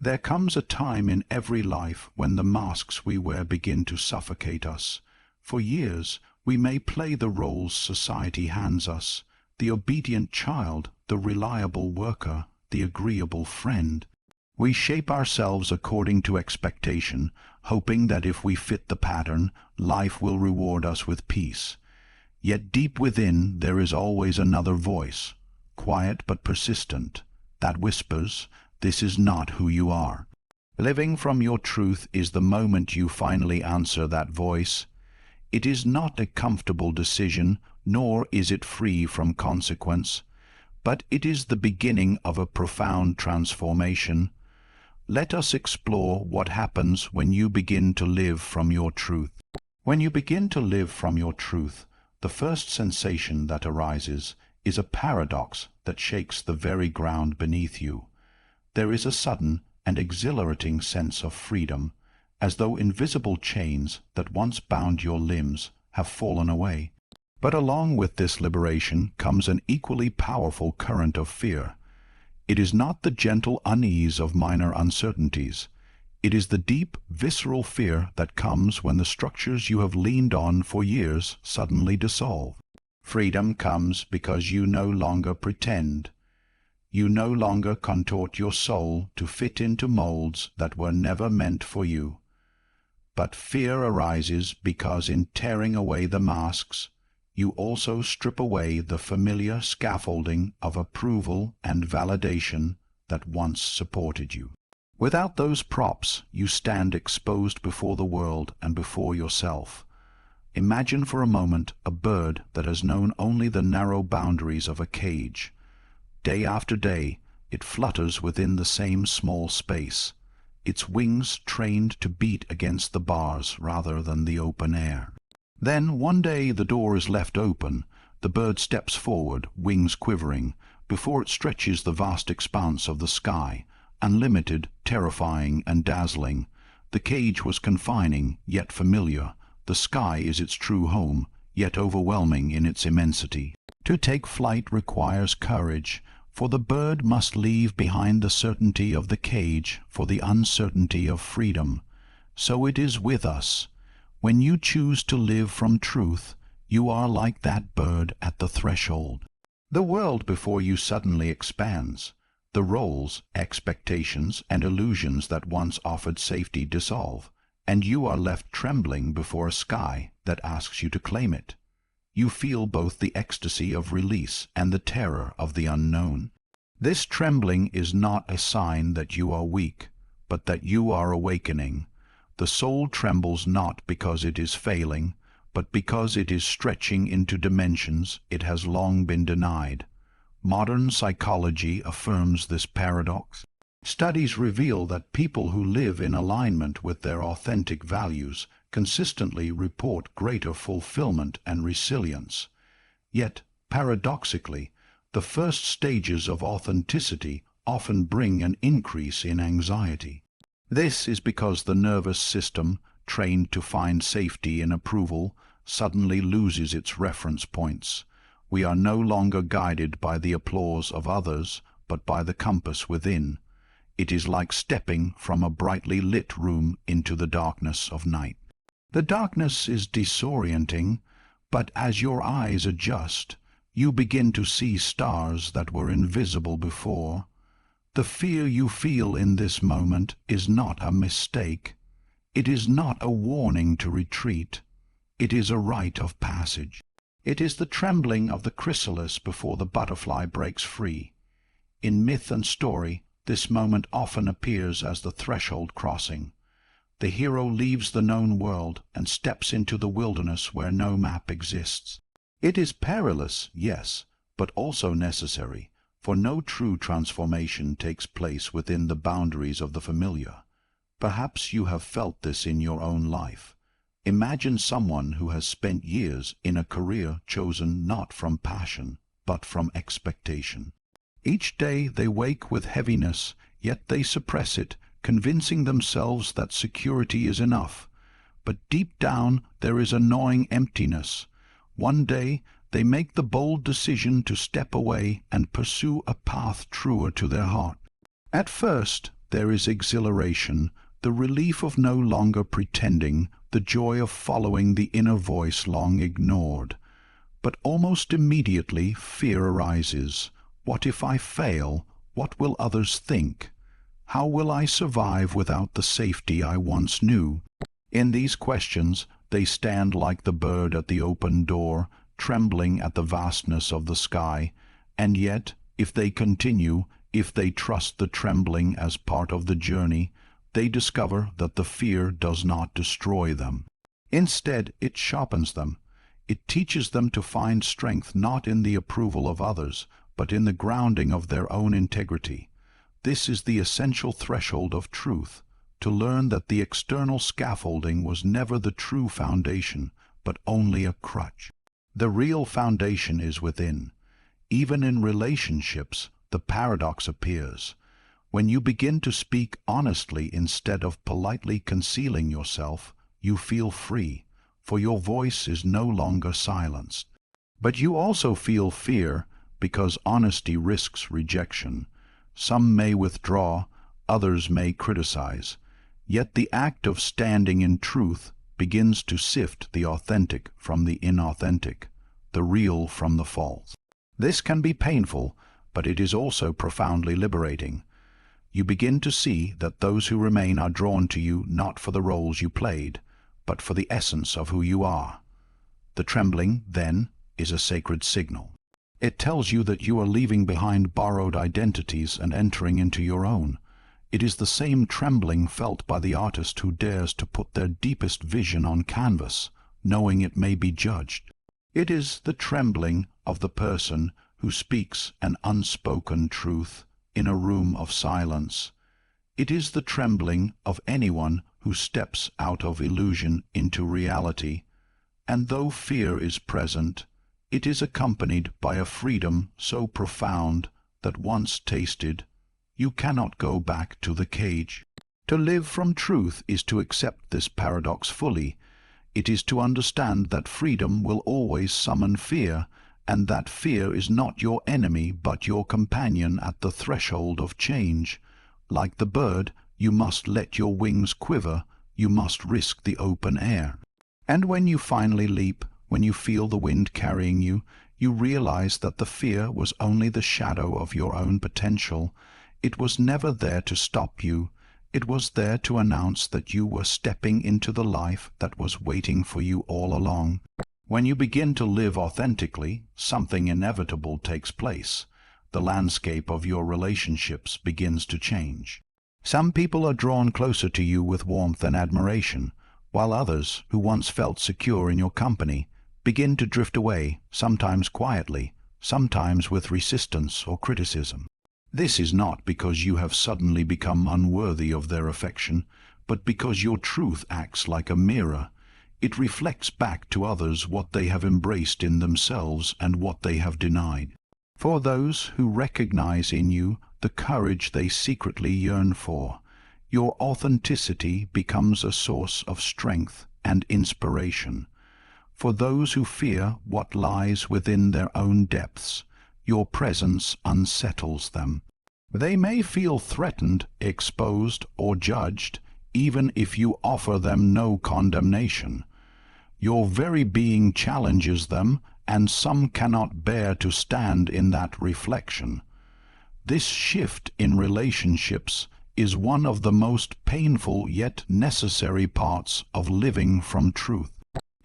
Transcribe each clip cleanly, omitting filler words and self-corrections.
There comes a time in every life when the masks we wear begin to suffocate us. For years, we may play the roles society hands us, the obedient child, the reliable worker, the agreeable friend. We shape ourselves according to expectation, hoping that if we fit the pattern, life will reward us with peace. Yet deep within there is always another voice, quiet but persistent, that whispers, "This is not who you are." Living from your truth is the moment you finally answer that voice. It is not a comfortable decision, nor is it free from consequence, but it is the beginning of a profound transformation. Let us explore what happens when you begin to live from your truth. When you begin to live from your truth, the first sensation that arises is a paradox that shakes the very ground beneath you. There is a sudden and exhilarating sense of freedom, as though invisible chains that once bound your limbs have fallen away. But along with this liberation comes an equally powerful current of fear. It is not the gentle unease of minor uncertainties. It is the deep, visceral fear that comes when the structures you have leaned on for years suddenly dissolve. Freedom comes because you no longer pretend. You no longer contort your soul to fit into molds that were never meant for you. But fear arises because in tearing away the masks, you also strip away the familiar scaffolding of approval and validation that once supported you. Without those props, you stand exposed before the world and before yourself. Imagine for a moment a bird that has known only the narrow boundaries of a cage. Day after day, it flutters within the same small space, its wings trained to beat against the bars rather than the open air. Then one day the door is left open, the bird steps forward, wings quivering, before it stretches the vast expanse of the sky, unlimited, terrifying and dazzling. The cage was confining, yet familiar. The sky is its true home, yet overwhelming in its immensity. To take flight requires courage, for the bird must leave behind the certainty of the cage for the uncertainty of freedom. So it is with us. When you choose to live from truth, you are like that bird at the threshold. The world before you suddenly expands. The roles, expectations, and illusions that once offered safety dissolve, and you are left trembling before a sky that asks you to claim it. You feel both the ecstasy of release and the terror of the unknown. This trembling is not a sign that you are weak, but that you are awakening. The soul trembles not because it is failing, but because it is stretching into dimensions it has long been denied. Modern psychology affirms this paradox. Studies reveal that people who live in alignment with their authentic values consistently report greater fulfillment and resilience. Yet, paradoxically, the first stages of authenticity often bring an increase in anxiety. This is because the nervous system, trained to find safety in approval, suddenly loses its reference points. We are no longer guided by the applause of others, but by the compass within. It is like stepping from a brightly lit room into the darkness of night. The darkness is disorienting, but as your eyes adjust, you begin to see stars that were invisible before. The fear you feel in this moment is not a mistake. It is not a warning to retreat. It is a rite of passage. It is the trembling of the chrysalis before the butterfly breaks free. In myth and story, this moment often appears as the threshold crossing. The hero leaves the known world and steps into the wilderness where no map exists. It is perilous, yes, but also necessary, for no true transformation takes place within the boundaries of the familiar. Perhaps you have felt this in your own life. Imagine someone who has spent years in a career chosen not from passion, but from expectation. Each day they wake with heaviness, yet they suppress it, convincing themselves that security is enough. But deep down there is a gnawing emptiness. One day they make the bold decision to step away and pursue a path truer to their heart. At first There is exhilaration, the relief of no longer pretending, the joy of following the inner voice long ignored. But almost immediately fear arises. What if I fail? What will others think? How will I survive without the safety I once knew? In these questions they stand like the bird at the open door, trembling at the vastness of the sky. And yet, if they continue, if they trust the trembling as part of the journey, they discover that the fear does not destroy them. Instead, it sharpens them. It teaches them to find strength not in the approval of others, but in the grounding of their own integrity. This is the essential threshold of truth, to learn that the external scaffolding was never the true foundation, but only a crutch. The real foundation is within. Even in relationships, the paradox appears. When you begin to speak honestly instead of politely concealing yourself, you feel free, for your voice is no longer silenced. But you also feel fear, because honesty risks rejection. Some may withdraw, others may criticize. Yet the act of standing in truth begins to sift the authentic from the inauthentic, the real from the false. This can be painful, but it is also profoundly liberating. You begin to see that those who remain are drawn to you not for the roles you played, but for the essence of who you are. The trembling, then, is a sacred signal. It tells you that you are leaving behind borrowed identities and entering into your own. It is the same trembling felt by the artist who dares to put their deepest vision on canvas, knowing it may be judged. It is the trembling of the person who speaks an unspoken truth in a room of silence. It is the trembling of anyone who steps out of illusion into reality. And though fear is present, it is accompanied by a freedom so profound that once tasted, you cannot go back to the cage. To live from truth is to accept this paradox fully. It is to understand that freedom will always summon fear, and that fear is not your enemy but your companion at the threshold of change. Like the bird, you must let your wings quiver, you must risk the open air. And when you finally leap, when you feel the wind carrying you, you realize that the fear was only the shadow of your own potential. It was never there to stop you. It was there to announce that you were stepping into the life that was waiting for you all along. When you begin to live authentically, something inevitable takes place. The landscape of your relationships begins to change. Some people are drawn closer to you with warmth and admiration, while others, who once felt secure in your company, begin to drift away, sometimes quietly, sometimes with resistance or criticism. This is not because you have suddenly become unworthy of their affection, but because your truth acts like a mirror. It reflects back to others what they have embraced in themselves and what they have denied. For those who recognize in you the courage they secretly yearn for, your authenticity becomes a source of strength and inspiration. For those who fear what lies within their own depths, your presence unsettles them. They may feel threatened, exposed, or judged, even if you offer them no condemnation. Your very being challenges them, and some cannot bear to stand in that reflection. This shift in relationships is one of the most painful yet necessary parts of living from truth.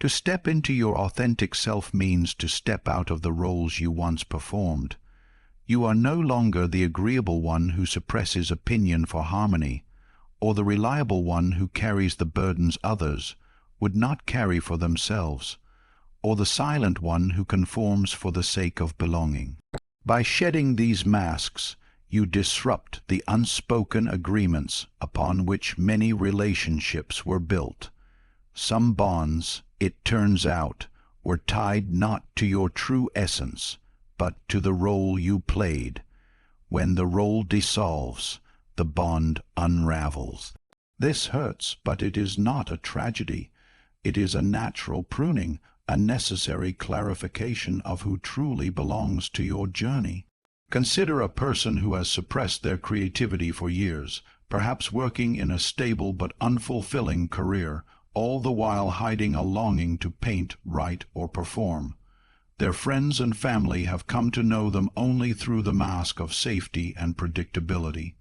To step into your authentic self means to step out of the roles you once performed. You are no longer the agreeable one who suppresses opinion for harmony, or the reliable one who carries the burdens others would not carry for themselves, or the silent one who conforms for the sake of belonging. By shedding these masks, you disrupt the unspoken agreements upon which many relationships were built. Some bonds, it turns out, were tied not to your true essence, but to the role you played. When the role dissolves, the bond unravels. This hurts, but it is not a tragedy. It is a natural pruning, a necessary clarification of who truly belongs to your journey. Consider a person who has suppressed their creativity for years, perhaps working in a stable but unfulfilling career, all the while hiding a longing to paint, write, or perform. Their friends and family have come to know them only through the mask of safety and predictability.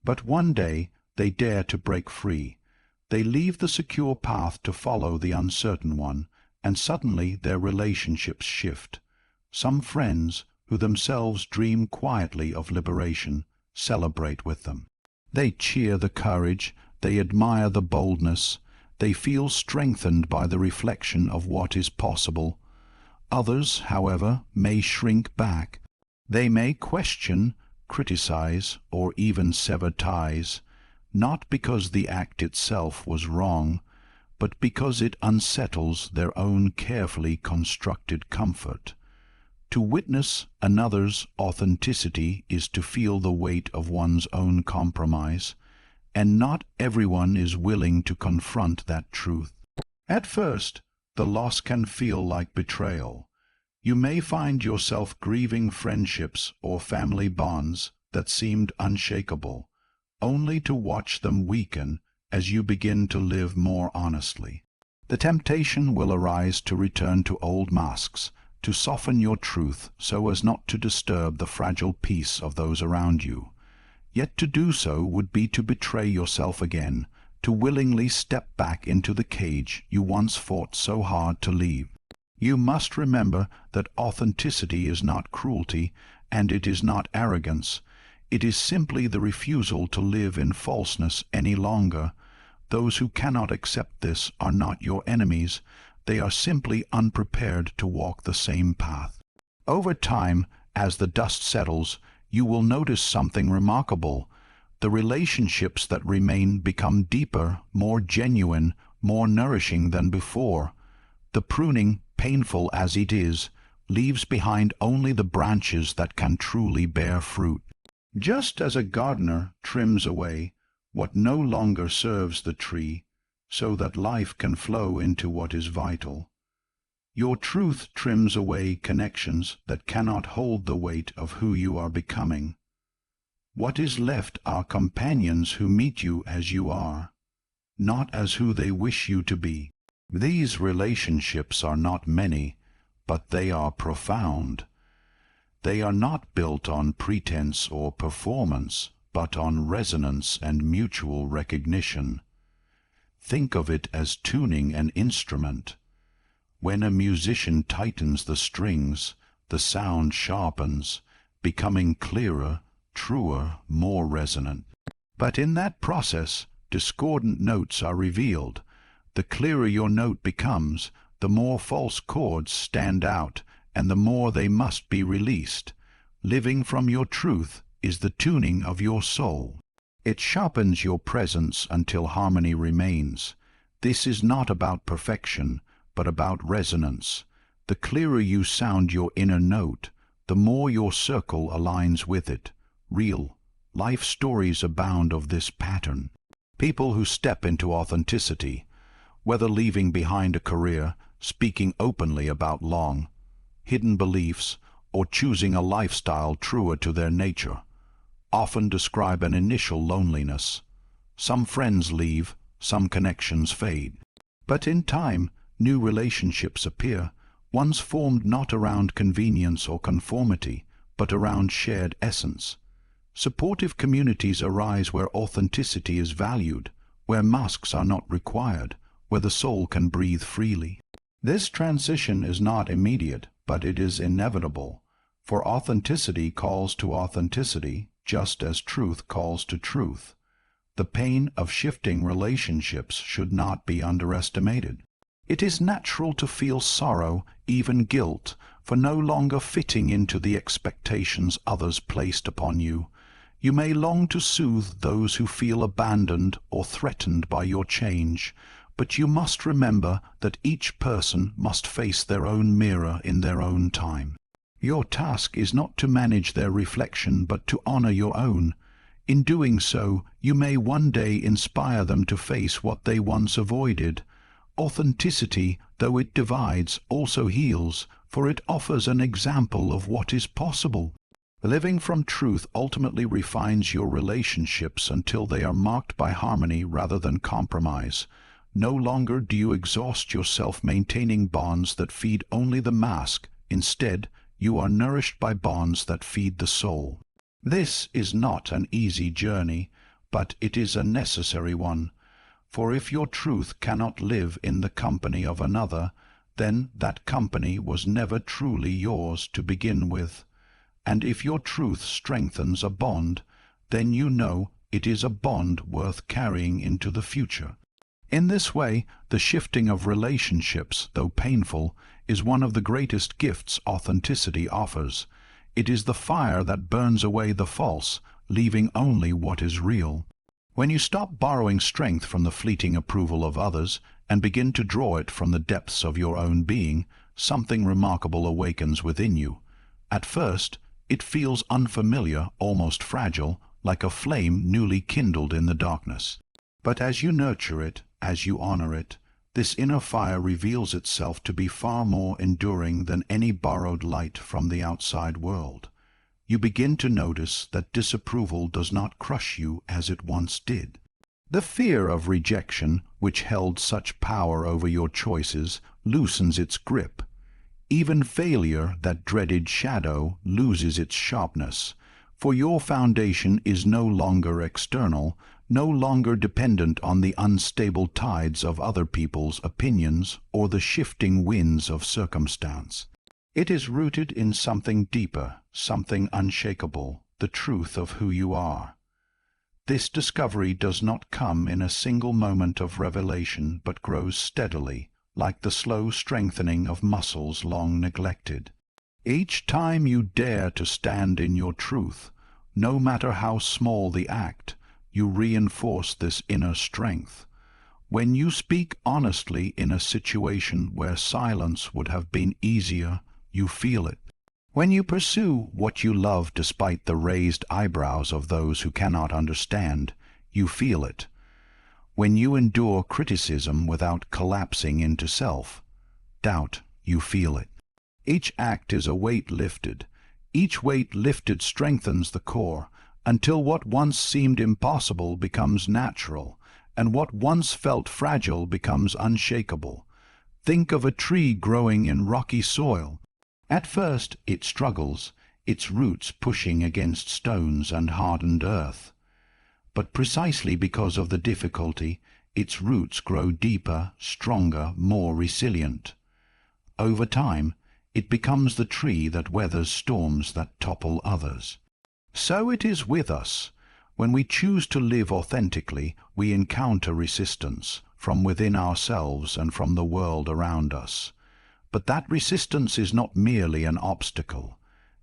But one day they dare to break free. They leave the secure path to follow the uncertain one, and suddenly their relationships shift. Some friends, who themselves dream quietly of liberation, celebrate with them. They cheer the courage, they admire the boldness, they feel strengthened by the reflection of what is possible. Others, however, may shrink back. They may question, criticize, or even sever ties, not because the act itself was wrong, but because it unsettles their own carefully constructed comfort. To witness another's authenticity is to feel the weight of one's own compromise, and not everyone is willing to confront that truth. At first, the loss can feel like betrayal. You may find yourself grieving friendships or family bonds that seemed unshakable, only to watch them weaken as you begin to live more honestly. The temptation will arise to return to old masks, to soften your truth so as not to disturb the fragile peace of those around you. Yet to do so would be to betray yourself again, to willingly step back into the cage you once fought so hard to leave. You must remember that authenticity is not cruelty, and it is not arrogance. It is simply the refusal to live in falseness any longer. Those who cannot accept this are not your enemies. They are simply unprepared to walk the same path. Over time, as the dust settles, you will notice something remarkable. The relationships that remain become deeper, more genuine, more nourishing than before. The pruning, painful as it is, leaves behind only the branches that can truly bear fruit. Just as a gardener trims away what no longer serves the tree, so that life can flow into what is vital, your truth trims away connections that cannot hold the weight of who you are becoming. What is left are companions who meet you as you are, not as who they wish you to be. These relationships are not many, but they are profound. They are not built on pretense or performance, but on resonance and mutual recognition. Think of it as tuning an instrument. When a musician tightens the strings, the sound sharpens, becoming clearer, truer, more resonant. But in that process, discordant notes are revealed. The clearer your note becomes, the more false chords stand out, and the more they must be released. Living from your truth is the tuning of your soul. It sharpens your presence until harmony remains. This is not about perfection, but about resonance. The clearer you sound your inner note, the more your circle aligns with it. Real life stories abound of this pattern. People who step into authenticity, whether leaving behind a career, speaking openly about long, hidden beliefs, or choosing a lifestyle truer to their nature, often describe an initial loneliness. Some friends leave, some connections fade. But in time, new relationships appear, ones formed not around convenience or conformity, but around shared essence. Supportive communities arise where authenticity is valued, where masks are not required, where the soul can breathe freely. This transition is not immediate, but it is inevitable, for authenticity calls to authenticity, just as truth calls to truth. The pain of shifting relationships should not be underestimated. It is natural to feel sorrow, even guilt, for no longer fitting into the expectations others placed upon you. You may long to soothe those who feel abandoned or threatened by your change, but you must remember that each person must face their own mirror in their own time. Your task is not to manage their reflection, but to honor your own. In doing so, you may one day inspire them to face what they once avoided. Authenticity, though it divides, also heals, for it offers an example of what is possible. Living from truth ultimately refines your relationships until they are marked by harmony rather than compromise. No longer do you exhaust yourself maintaining bonds that feed only the mask. Instead, you are nourished by bonds that feed the soul. This is not an easy journey, but it is a necessary one. For if your truth cannot live in the company of another, then that company was never truly yours to begin with. And if your truth strengthens a bond, then you know it is a bond worth carrying into the future. In this way, the shifting of relationships, though painful, is one of the greatest gifts authenticity offers. It is the fire that burns away the false, leaving only what is real. When you stop borrowing strength from the fleeting approval of others and begin to draw it from the depths of your own being, something remarkable awakens within you. At first, it feels unfamiliar, almost fragile, like a flame newly kindled in the darkness. But as you nurture it, as you honor it, this inner fire reveals itself to be far more enduring than any borrowed light from the outside world. You begin to notice that disapproval does not crush you as it once did. The fear of rejection, which held such power over your choices, loosens its grip. Even failure, that dreaded shadow, loses its sharpness, for your foundation is no longer external, no longer dependent on the unstable tides of other people's opinions or the shifting winds of circumstance. It is rooted in something deeper, something unshakable, the truth of who you are. This discovery does not come in a single moment of revelation, but grows steadily, like the slow strengthening of muscles long neglected. Each time you dare to stand in your truth, no matter how small the act, you reinforce this inner strength. When you speak honestly in a situation where silence would have been easier, you feel it. When you pursue what you love despite the raised eyebrows of those who cannot understand, you feel it. When you endure criticism without collapsing into self-doubt, you feel it. Each act is a weight lifted. Each weight lifted strengthens the core, until what once seemed impossible becomes natural, and what once felt fragile becomes unshakable. Think of a tree growing in rocky soil. At first it struggles, its roots pushing against stones and hardened earth. But precisely because of the difficulty, its roots grow deeper, stronger, more resilient. Over time, it becomes the tree that weathers storms that topple others. So it is with us. When we choose to live authentically, we encounter resistance from within ourselves and from the world around us. But that resistance is not merely an obstacle.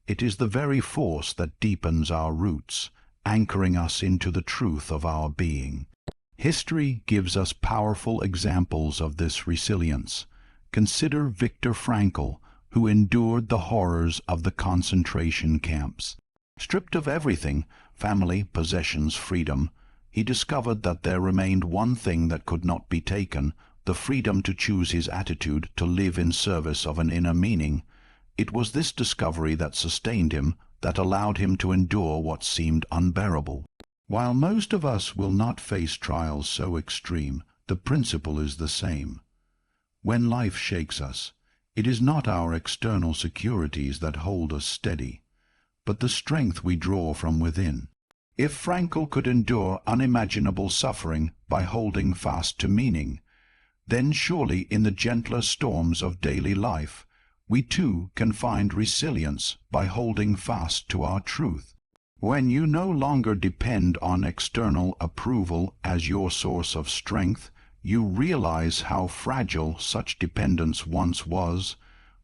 It is the very force that deepens our roots, anchoring us into the truth of our being. History gives us powerful examples of this resilience. Consider Viktor Frankl, who endured the horrors of the concentration camps. Stripped of everything, family, possessions, freedom, he discovered that there remained one thing that could not be taken, the freedom to choose his attitude, to live in service of an inner meaning. It was this discovery that sustained him, that allowed him to endure what seemed unbearable. While most of us will not face trials so extreme, the principle is the same. When life shakes us, it is not our external securities that hold us steady, but the strength we draw from within. If Frankl could endure unimaginable suffering by holding fast to meaning, then surely in the gentler storms of daily life, we too can find resilience by holding fast to our truth. When you no longer depend on external approval as your source of strength, you realize how fragile such dependence once was.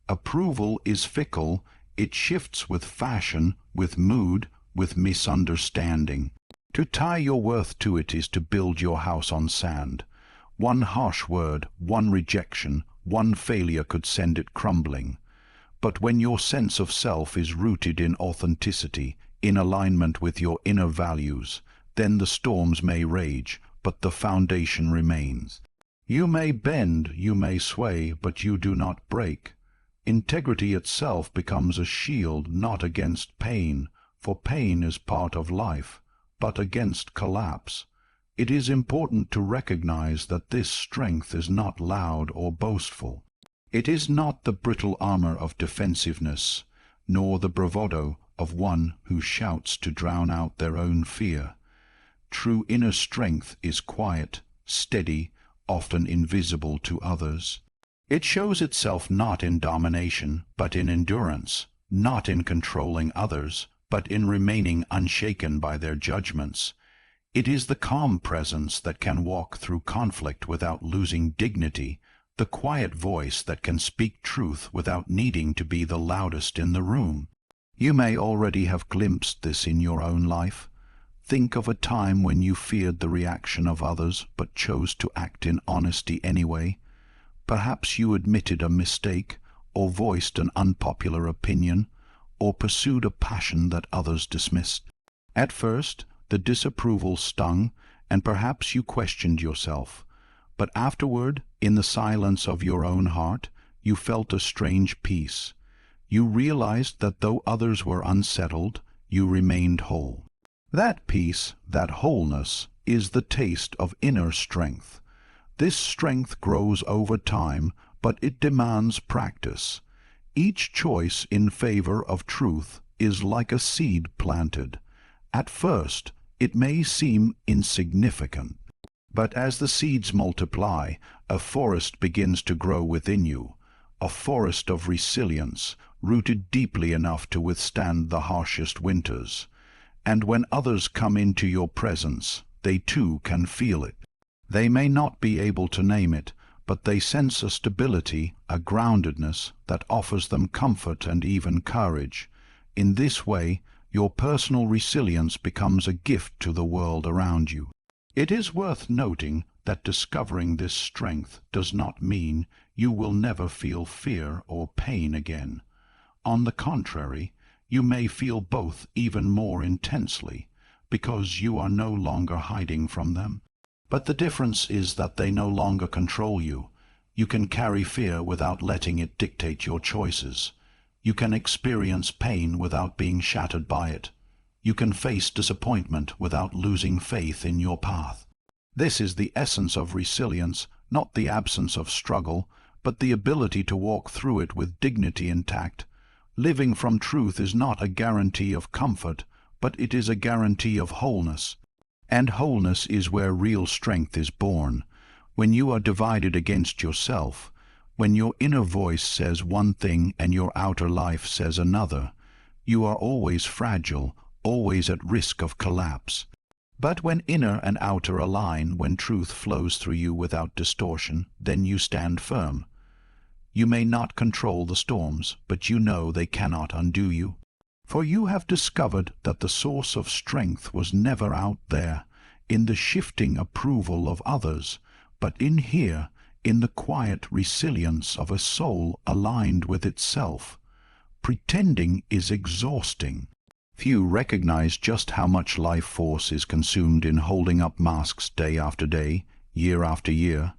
Approval is fickle. It shifts with fashion, with mood, with misunderstanding. To tie your worth to it is to build your house on sand. One harsh word, one rejection, one failure could send it crumbling. But when your sense of self is rooted in authenticity, in alignment with your inner values, then the storms may rage, but the foundation remains. You may bend, you may sway, but you do not break. Integrity itself becomes a shield not against pain, for pain is part of life, but against collapse. It is important to recognize that this strength is not loud or boastful. It is not the brittle armor of defensiveness, nor the bravado of one who shouts to drown out their own fear. True inner strength is quiet, steady, often invisible to others. It shows itself not in domination, but in endurance, not in controlling others, but in remaining unshaken by their judgments. It is the calm presence that can walk through conflict without losing dignity, the quiet voice that can speak truth without needing to be the loudest in the room. You may already have glimpsed this in your own life. Think of a time when you feared the reaction of others but chose to act in honesty anyway. Perhaps you admitted a mistake, or voiced an unpopular opinion, or pursued a passion that others dismissed. At first, the disapproval stung, and perhaps you questioned yourself. But afterward, in the silence of your own heart, you felt a strange peace. You realized that though others were unsettled, you remained whole. That peace, that wholeness, is the taste of inner strength. This strength grows over time, but it demands practice. Each choice in favor of truth is like a seed planted. At first, it may seem insignificant, but as the seeds multiply, a forest begins to grow within you, a forest of resilience, rooted deeply enough to withstand the harshest winters. And when others come into your presence, they too can feel it. They may not be able to name it, but they sense a stability, a groundedness that offers them comfort and even courage. In this way, your personal resilience becomes a gift to the world around you. It is worth noting that discovering this strength does not mean you will never feel fear or pain again. On the contrary, you may feel both even more intensely, because you are no longer hiding from them. But the difference is that they no longer control you. You can carry fear without letting it dictate your choices. You can experience pain without being shattered by it. You can face disappointment without losing faith in your path. This is the essence of resilience, not the absence of struggle, but the ability to walk through it with dignity intact. Living from truth is not a guarantee of comfort, but it is a guarantee of wholeness. And wholeness is where real strength is born. When you are divided against yourself, when your inner voice says one thing and your outer life says another, you are always fragile, always at risk of collapse. But when inner and outer align, when truth flows through you without distortion, then you stand firm. You may not control the storms, but you know they cannot undo you. For you have discovered that the source of strength was never out there, in the shifting approval of others, but in here, in the quiet resilience of a soul aligned with itself. Pretending is exhausting. Few recognize just how much life force is consumed in holding up masks day after day, year after year.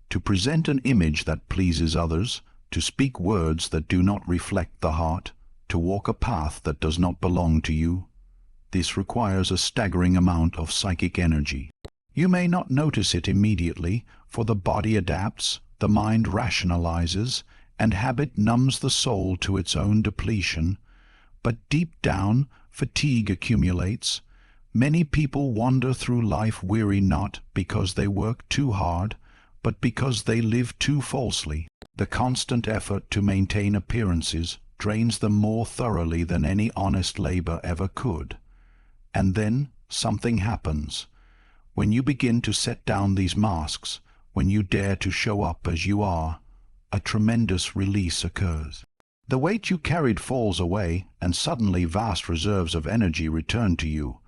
To present an image that pleases others, to speak words that do not reflect the heart, to walk a path that does not belong to you. This requires a staggering amount of psychic energy. You may not notice it immediately, for the body adapts, the mind rationalizes, and habit numbs the soul to its own depletion. But deep down, fatigue accumulates. Many people wander through life weary not because they work too hard, but because they live too falsely. The constant effort to maintain appearances drains them more thoroughly than any honest labor ever could. And then something happens. When you begin to set down these masks, when you dare to show up as you are, a tremendous release occurs. The weight you carried falls away, and suddenly vast reserves of energy return to you.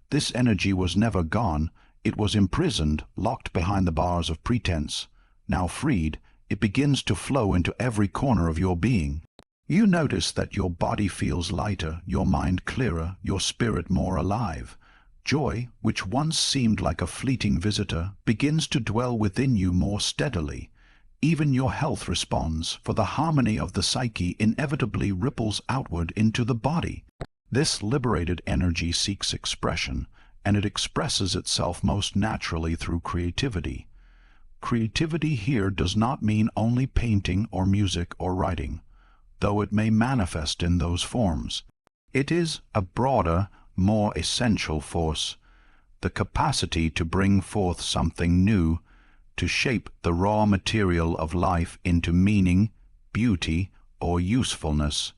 This energy was never gone. It was imprisoned, locked behind the bars of pretense. Now freed, it begins to flow into every corner of your being. You notice that your body feels lighter, your mind clearer, your spirit more alive. Joy, which once seemed like a fleeting visitor, begins to dwell within you more steadily. Even your health responds, for the harmony of the psyche inevitably ripples outward into the body. This liberated energy seeks expression, and it expresses itself most naturally through creativity. Creativity here does not mean only painting or music or writing, though it may manifest in those forms. It is a broader, more essential force, the capacity to bring forth something new, to shape the raw material of life into meaning, beauty, or usefulness.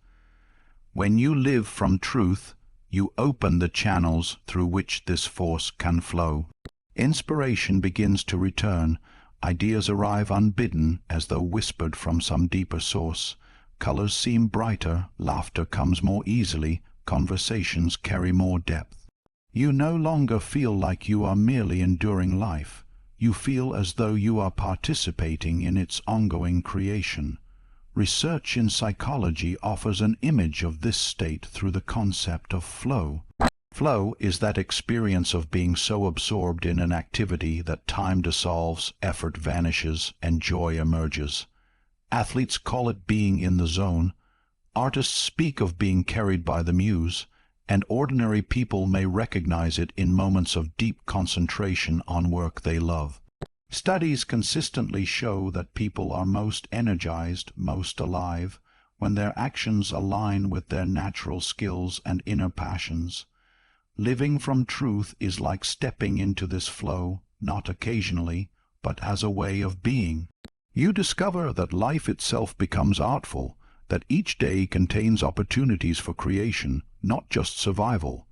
When you live from truth, you open the channels through which this force can flow. Inspiration begins to return, ideas arrive unbidden as though whispered from some deeper source. Colors seem brighter, laughter comes more easily, conversations carry more depth. You no longer feel like you are merely enduring life. You feel as though you are participating in its ongoing creation. Research in psychology offers an image of this state through the concept of flow. Flow is that experience of being so absorbed in an activity that time dissolves, effort vanishes, and joy emerges. Athletes call it being in the zone. Artists speak of being carried by the muse, and ordinary people may recognize it in moments of deep concentration on work they love. Studies consistently show that people are most energized, most alive, when their actions align with their natural skills and inner passions. Living from truth is like stepping into this flow, not occasionally, but as a way of being. You discover that life itself becomes artful, that each day contains opportunities for creation, not just survival.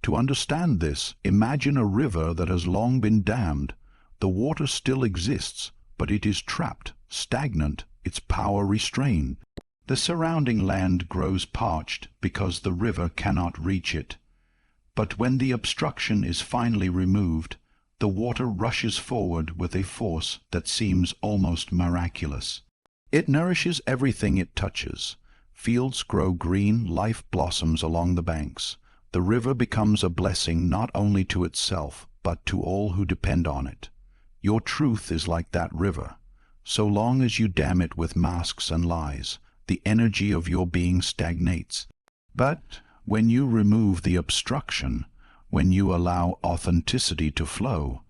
To understand this, imagine a river that has long been dammed. The water still exists, but it is trapped, stagnant, its power restrained. The surrounding land grows parched because the river cannot reach it. But when the obstruction is finally removed, the water rushes forward with a force that seems almost miraculous. It nourishes everything it touches. Fields grow green, life blossoms along the banks. The river becomes a blessing not only to itself, but to all who depend on it. Your truth is like that river. So long as you dam it with masks and lies, the energy of your being stagnates. But when you remove the obstruction, when you allow authenticity to flow,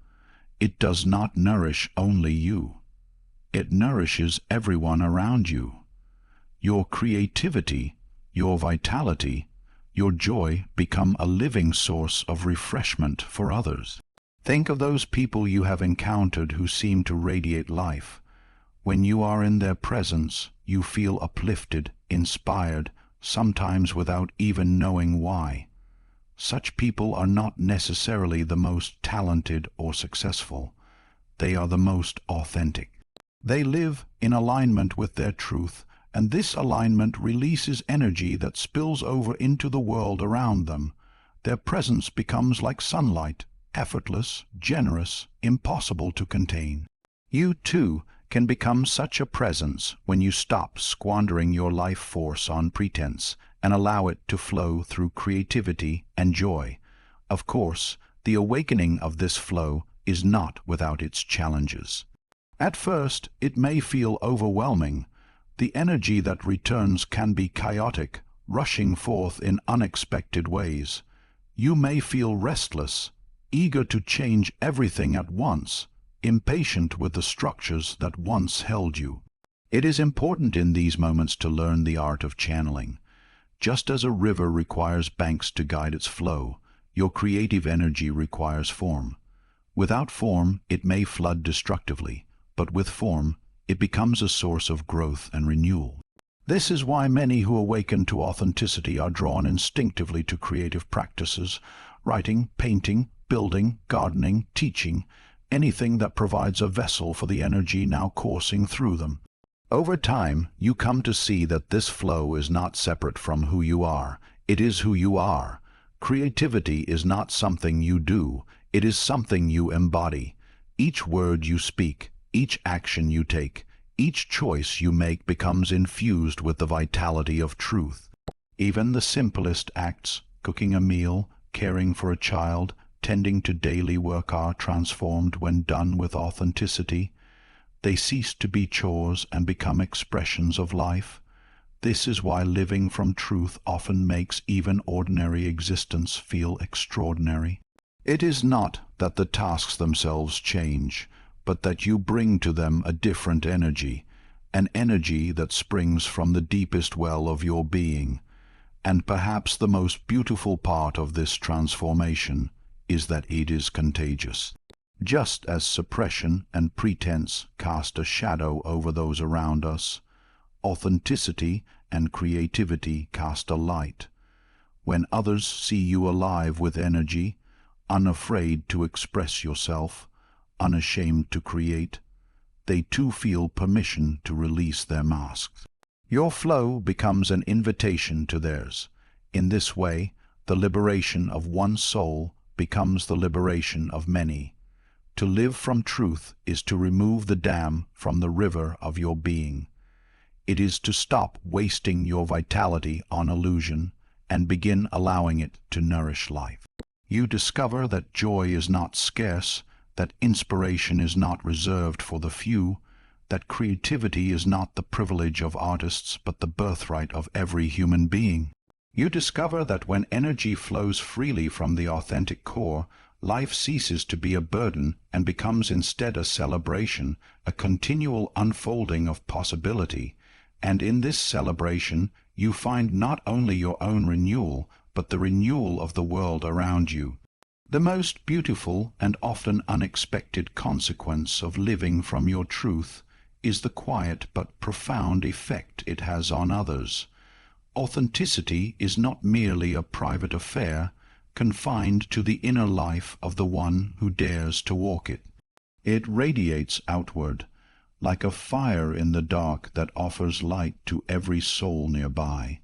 it does not nourish only you. It nourishes everyone around you. Your creativity, your vitality, your joy become a living source of refreshment for others. Think of those people you have encountered who seem to radiate life. When you are in their presence, you feel uplifted, inspired, sometimes without even knowing why. Such people are not necessarily the most talented or successful. They are the most authentic. They live in alignment with their truth, and this alignment releases energy that spills over into the world around them. Their presence becomes like sunlight, effortless, generous, impossible to contain. You, too, can become such a presence when you stop squandering your life force on pretense and allow it to flow through creativity and joy. Of course, the awakening of this flow is not without its challenges. At first, it may feel overwhelming. The energy that returns can be chaotic, rushing forth in unexpected ways. You may feel restless, eager to change everything at once, impatient with the structures that once held you. It is important in these moments to learn the art of channeling. Just as a river requires banks to guide its flow, your creative energy requires form. Without form, it may flood destructively, but with form, it becomes a source of growth and renewal. This is why many who awaken to authenticity are drawn instinctively to creative practices, writing, painting, building, gardening, teaching, anything that provides a vessel for the energy now coursing through them. Over time, you come to see that this flow is not separate from who you are. It is who you are. Creativity is not something you do. It is something you embody. Each word you speak, each action you take, each choice you make becomes infused with the vitality of truth. Even the simplest acts, cooking a meal, caring for a child, tending to daily work are transformed when done with authenticity. They cease to be chores and become expressions of life. This is why living from truth often makes even ordinary existence feel extraordinary. It is not that the tasks themselves change, but that you bring to them a different energy, an energy that springs from the deepest well of your being. And perhaps the most beautiful part of this transformation is that it is contagious. Just as suppression and pretense cast a shadow over those around us, authenticity and creativity cast a light. When others see you alive with energy, unafraid to express yourself, unashamed to create, they too feel permission to release their masks. Your flow becomes an invitation to theirs. In this way, the liberation of one soul becomes the liberation of many. To live from truth is to remove the dam from the river of your being. It is to stop wasting your vitality on illusion and begin allowing it to nourish life. You discover that joy is not scarce, that inspiration is not reserved for the few, that creativity is not the privilege of artists but the birthright of every human being. You discover that when energy flows freely from the authentic core, life ceases to be a burden and becomes instead a celebration, a continual unfolding of possibility. And in this celebration, you find not only your own renewal, but the renewal of the world around you. The most beautiful and often unexpected consequence of living from your truth is the quiet but profound effect it has on others. Authenticity is not merely a private affair, confined to the inner life of the one who dares to walk it. It radiates outward, like a fire in the dark that offers light to every soul nearby.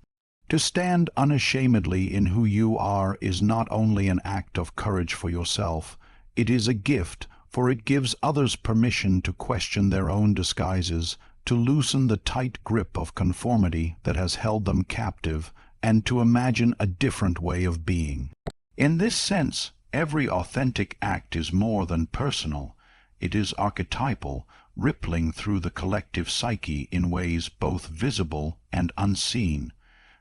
To stand unashamedly in who you are is not only an act of courage for yourself, it is a gift, for it gives others permission to question their own disguises, to loosen the tight grip of conformity that has held them captive, and to imagine a different way of being. In this sense, every authentic act is more than personal. It is archetypal, rippling through the collective psyche in ways both visible and unseen.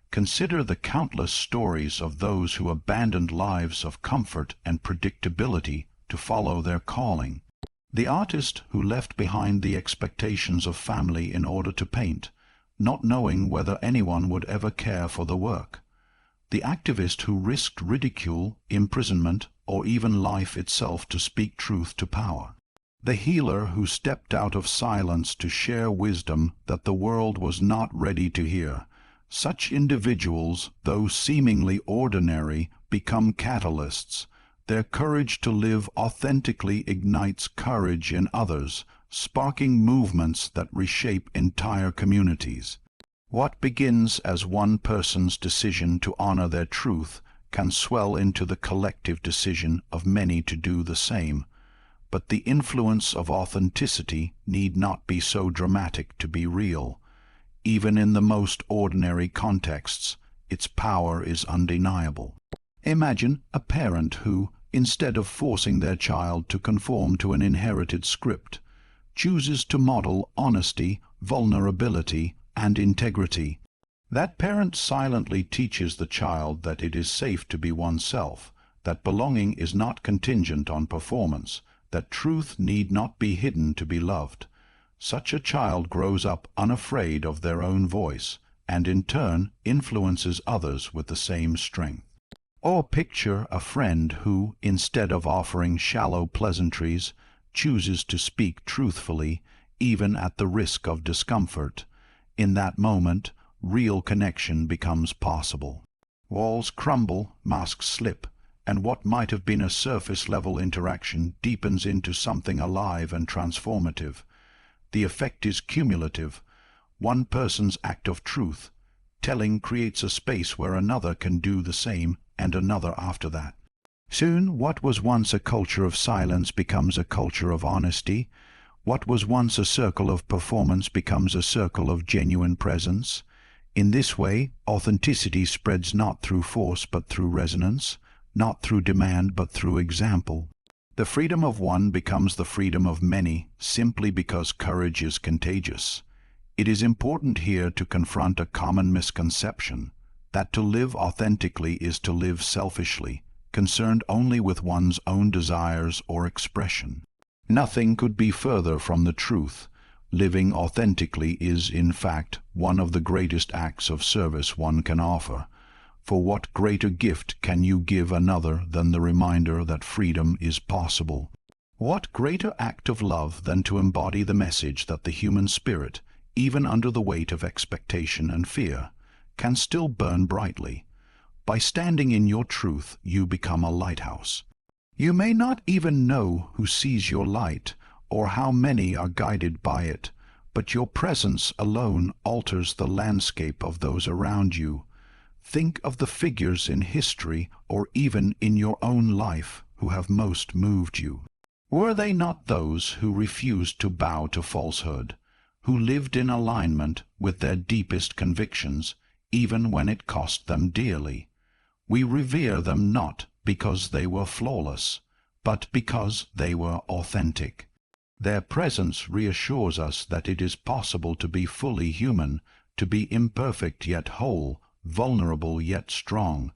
Consider the countless stories of those who abandoned lives of comfort and predictability to follow their calling. The artist who left behind the expectations of family in order to paint, not knowing whether anyone would ever care for the work. The activist who risked ridicule, imprisonment, or even life itself to speak truth to power. The healer who stepped out of silence to share wisdom that the world was not ready to hear. Such individuals, though seemingly ordinary, become catalysts. Their courage to live authentically ignites courage in others, sparking movements that reshape entire communities. What begins as one person's decision to honor their truth can swell into the collective decision of many to do the same. But the influence of authenticity need not be so dramatic to be real. Even in the most ordinary contexts, its power is undeniable. Imagine a parent who, instead of forcing their child to conform to an inherited script, chooses to model honesty, vulnerability, and integrity. That parent silently teaches the child that it is safe to be oneself, that belonging is not contingent on performance, that truth need not be hidden to be loved. Such a child grows up unafraid of their own voice, and in turn influences others with the same strength. Or picture a friend who, instead of offering shallow pleasantries, chooses to speak truthfully, even at the risk of discomfort. In that moment, real connection becomes possible. Walls crumble, masks slip, and what might have been a surface-level interaction deepens into something alive and transformative. The effect is cumulative. One person's act of truth telling creates a space where another can do the same, and another after that. Soon, what was once a culture of silence becomes a culture of honesty. What was once a circle of performance becomes a circle of genuine presence. In this way, authenticity spreads not through force but through resonance, not through demand but through example. The freedom of one becomes the freedom of many, simply because courage is contagious. It is important here to confront a common misconception, that to live authentically is to live selfishly, concerned only with one's own desires or expression. Nothing could be further from the truth. Living authentically is, in fact, one of the greatest acts of service one can offer. For what greater gift can you give another than the reminder that freedom is possible? What greater act of love than to embody the message that the human spirit, even under the weight of expectation and fear, can still burn brightly? By standing in your truth, you become a lighthouse. You may not even know who sees your light, or how many are guided by it, but your presence alone alters the landscape of those around you. Think of the figures in history, or even in your own life, who have most moved you. Were they not those who refused to bow to falsehood, who lived in alignment with their deepest convictions, even when it cost them dearly? We revere them not because they were flawless, but because they were authentic. Their presence reassures us that it is possible to be fully human, to be imperfect yet whole, vulnerable yet strong,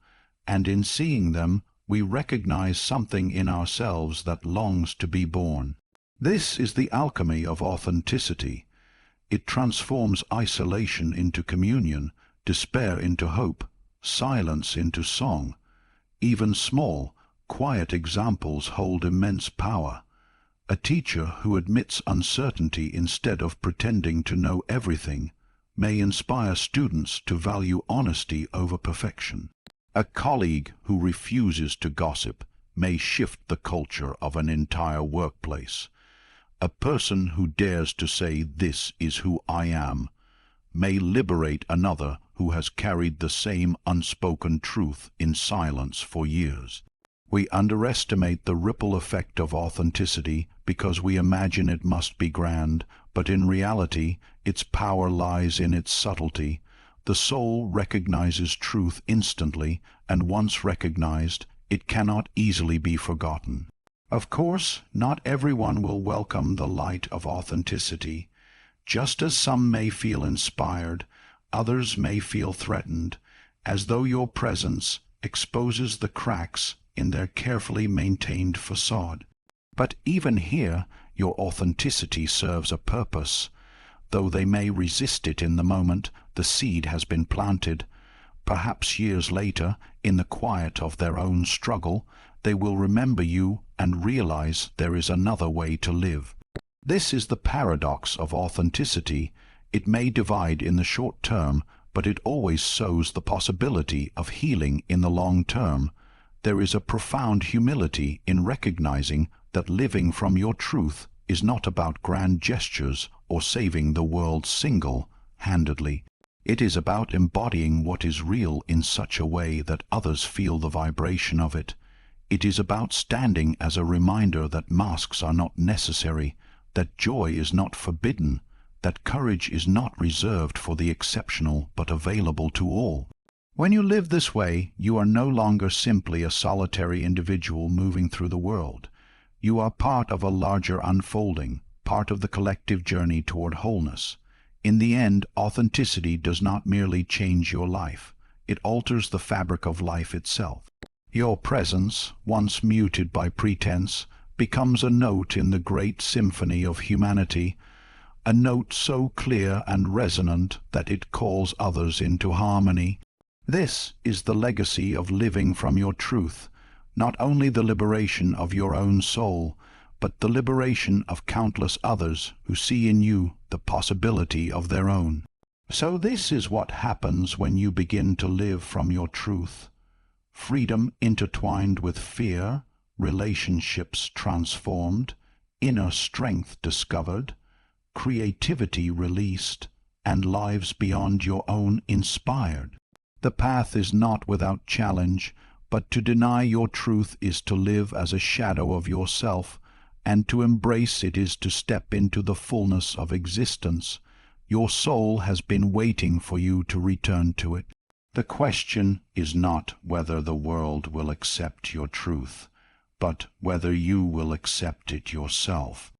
and in seeing them we recognize something in ourselves that longs to be born. This is the alchemy of authenticity. It transforms isolation into communion, despair into hope, silence into song. Even small, quiet examples hold immense power. A teacher who admits uncertainty instead of pretending to know everything may inspire students to value honesty over perfection. A colleague who refuses to gossip may shift the culture of an entire workplace. A person who dares to say, "This is who I am," may liberate another who has carried the same unspoken truth in silence for years. We underestimate the ripple effect of authenticity because we imagine it must be grand, but in reality its power lies in its subtlety. The soul recognizes truth instantly, and once recognized, it cannot easily be forgotten. Of course, not everyone will welcome the light of authenticity. Just as some may feel inspired, others may feel threatened, as though your presence exposes the cracks in their carefully maintained facade. But even here, your authenticity serves a purpose. Though they may resist it in the moment, the seed has been planted. Perhaps years later, in the quiet of their own struggle, they will remember you and realize there is another way to live. This is the paradox of authenticity. It may divide in the short term, but it always sows the possibility of healing in the long term. There is a profound humility in recognizing that living from your truth is not about grand gestures or saving the world single-handedly. It is about embodying what is real in such a way that others feel the vibration of it. It is about standing as a reminder that masks are not necessary, that joy is not forbidden, that courage is not reserved for the exceptional but available to all. When you live this way, you are no longer simply a solitary individual moving through the world. You are part of a larger unfolding, part of the collective journey toward wholeness. In the end, authenticity does not merely change your life. It alters the fabric of life itself. Your presence, once muted by pretense, becomes a note in the great symphony of humanity, a note so clear and resonant that it calls others into harmony. This is the legacy of living from your truth, not only the liberation of your own soul, but the liberation of countless others who see in you the possibility of their own. So this is what happens when you begin to live from your truth. Freedom intertwined with fear, relationships transformed, inner strength discovered, creativity released, and lives beyond your own inspired. The path is not without challenge, but to deny your truth is to live as a shadow of yourself, and to embrace it is to step into the fullness of existence. Your soul has been waiting for you to return to it. The question is not whether the world will accept your truth, but whether you will accept it yourself.